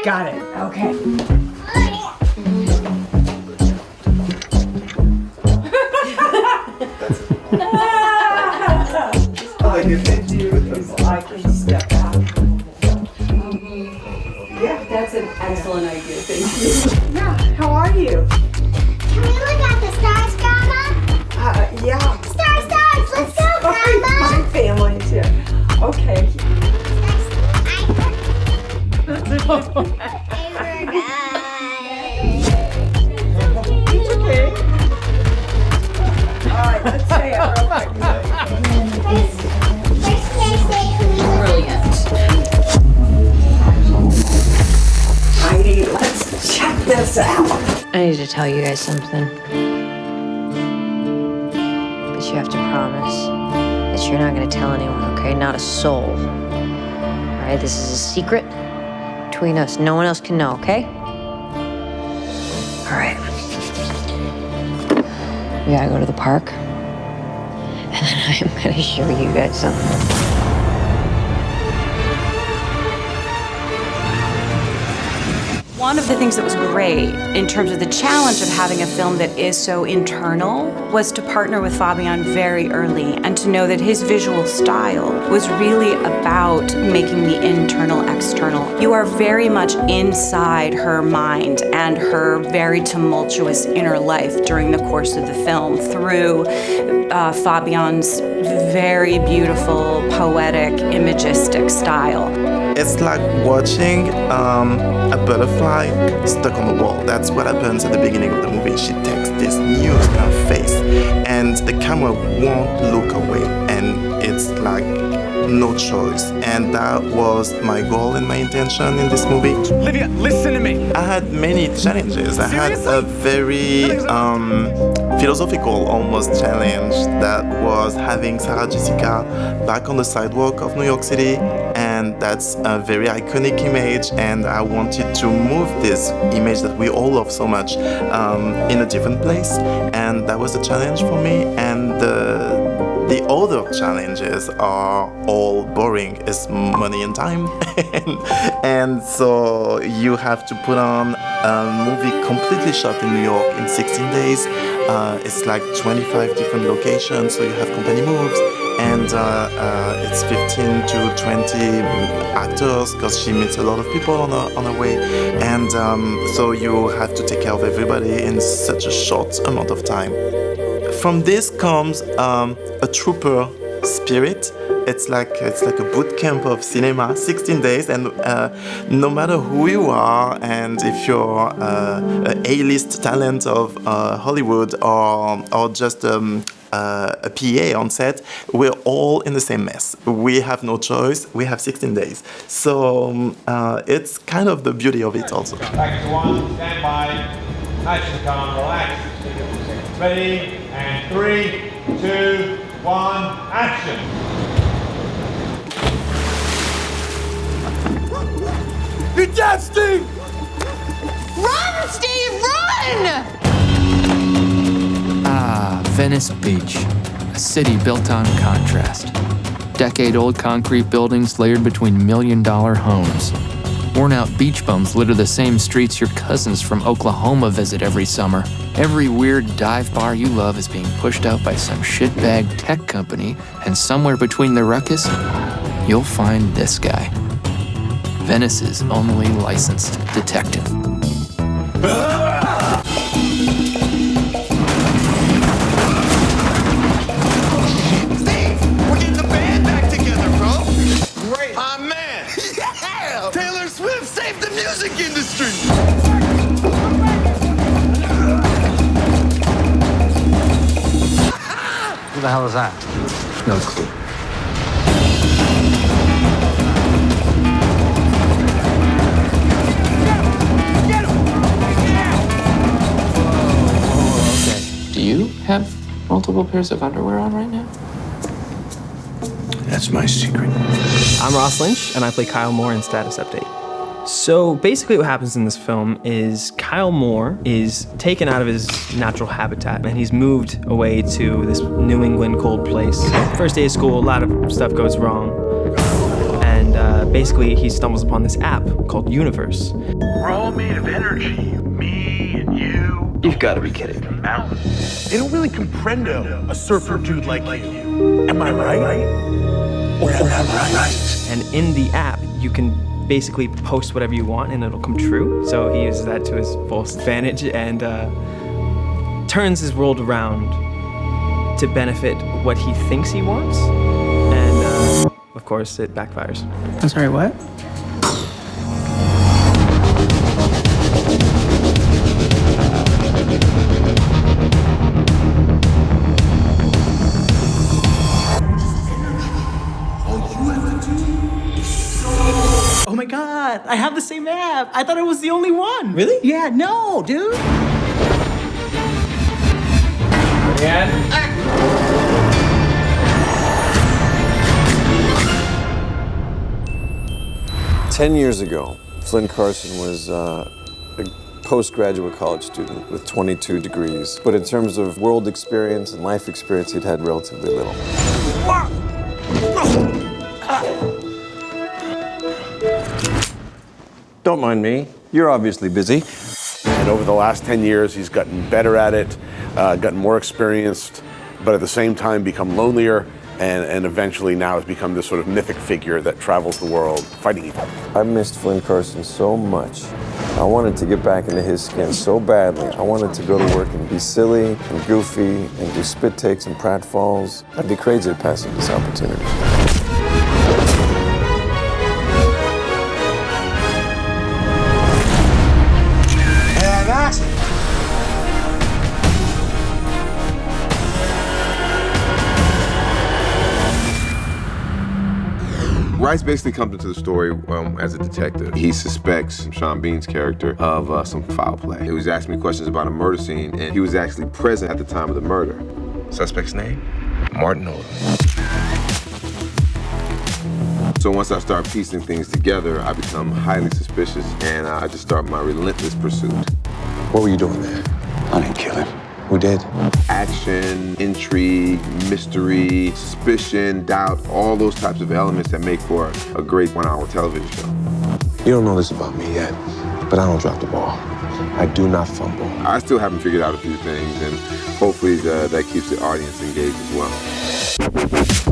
Got it. Okay. I can do. I can step out. Yeah, that's an excellent idea. Thank you. Yeah. How are you? Can we look at the stars, Grandma? Yeah. Stars, let's go, Grandma. My family too. Okay. It's okay. All right, let's say it real quick. Brilliant. Heidi, let's check this out. I need to tell you guys something. But you have to promise that you're not going to tell anyone, okay? Not a soul. All right, this is a secret between us. No one else can know, okay? All right. We gotta go to the park. And then I am going to show you guys something. One of the things that was great in terms of the challenge of having a film that is so internal was to partner with Fabian very early and to know that his visual style was really about making the internal external. You are very much inside her mind and her very tumultuous inner life during the course of the film through Fabian's very beautiful, poetic, imagistic style. It's like watching a butterfly stuck on the wall. That's what happens at the beginning of the movie. She takes this news in her face and the camera won't look away, and it's like no choice. And that was my goal and my intention in this movie. Lydia, listen to me. I had many challenges. I had a very philosophical almost challenge that was having Sarah Jessica back on the sidewalk of New York City, and that's a very iconic image, and I wanted to move this image that we all love so much in a different place, and that was a challenge for me. And the other challenges are all boring. It's money and time. And so you have to put on a movie completely shot in New York in 16 days. It's like 25 different locations, so you have company moves, and it's 15 to 20 actors because she meets a lot of people on her way, and so you have to take care of everybody in such a short amount of time. From this comes a trooper spirit. It's like a boot camp of cinema, 16 days, and no matter who you are, and if you're an A-list talent of Hollywood or just a PA on set, we're all in the same mess. We have no choice. We have 16 days. So it's kind of the beauty of it also. Back to one, stand by, nice and calm, relax. Ready, and 3, 2, 1, action. You're dead, Steve! Run, Steve, run! Ah, Venice Beach, a city built on contrast. Decade-old concrete buildings layered between million-dollar homes. Worn-out beach bums litter the same streets your cousins from Oklahoma visit every summer. Every weird dive bar you love is being pushed out by some shitbag tech company, and somewhere between the ruckus, you'll find this guy. Venice's only licensed detective. Music industry! Who the hell is that? No clue. Okay. Do you have multiple pairs of underwear on right now? That's my secret. I'm Ross Lynch, and I play Kyle Moore in Status Update. So basically what happens in this film is Kyle Moore is taken out of his natural habitat and he's moved away to this New England cold place. First day of school, a lot of stuff goes wrong. And basically he stumbles upon this app called Universe. We're all made of energy. Me and you. You've got to be kidding me. Mountains. They don't really comprendo a surfer dude like you. Am I right? Or am I right? And in the app, you can basically post whatever you want and it'll come true. So he uses that to his full advantage and turns his world around to benefit what he thinks he wants. And of course, it backfires. I'm sorry, what? Oh my God, I have the same app. I thought I was the only one. Really? Yeah, no, dude. Again. 10 years ago, Flynn Carson was a postgraduate college student with 22 degrees. But in terms of world experience and life experience, he'd had relatively little. Don't mind me. You're obviously busy. And over the last 10 years, he's gotten better at it, gotten more experienced, but at the same time become lonelier, and eventually now has become this sort of mythic figure that travels the world fighting evil. I missed Flynn Carson so much. I wanted to get back into his skin so badly. I wanted to go to work and be silly and goofy and do spit takes and pratfalls. I'd be crazy to pass up this opportunity. Rice basically comes into the story as a detective. He suspects Sean Bean's character of some foul play. He was asking me questions about a murder scene, and he was actually present at the time of the murder. Suspect's name? Martin Odom. So once I start piecing things together, I become highly suspicious, and I just start my relentless pursuit. What were you doing there? I didn't kill him. Who did? Action, intrigue, mystery, suspicion, doubt, all those types of elements that make for a great one-hour television show. You don't know this about me yet, but I don't drop the ball. I do not fumble. I still haven't figured out a few things, and hopefully that keeps the audience engaged as well.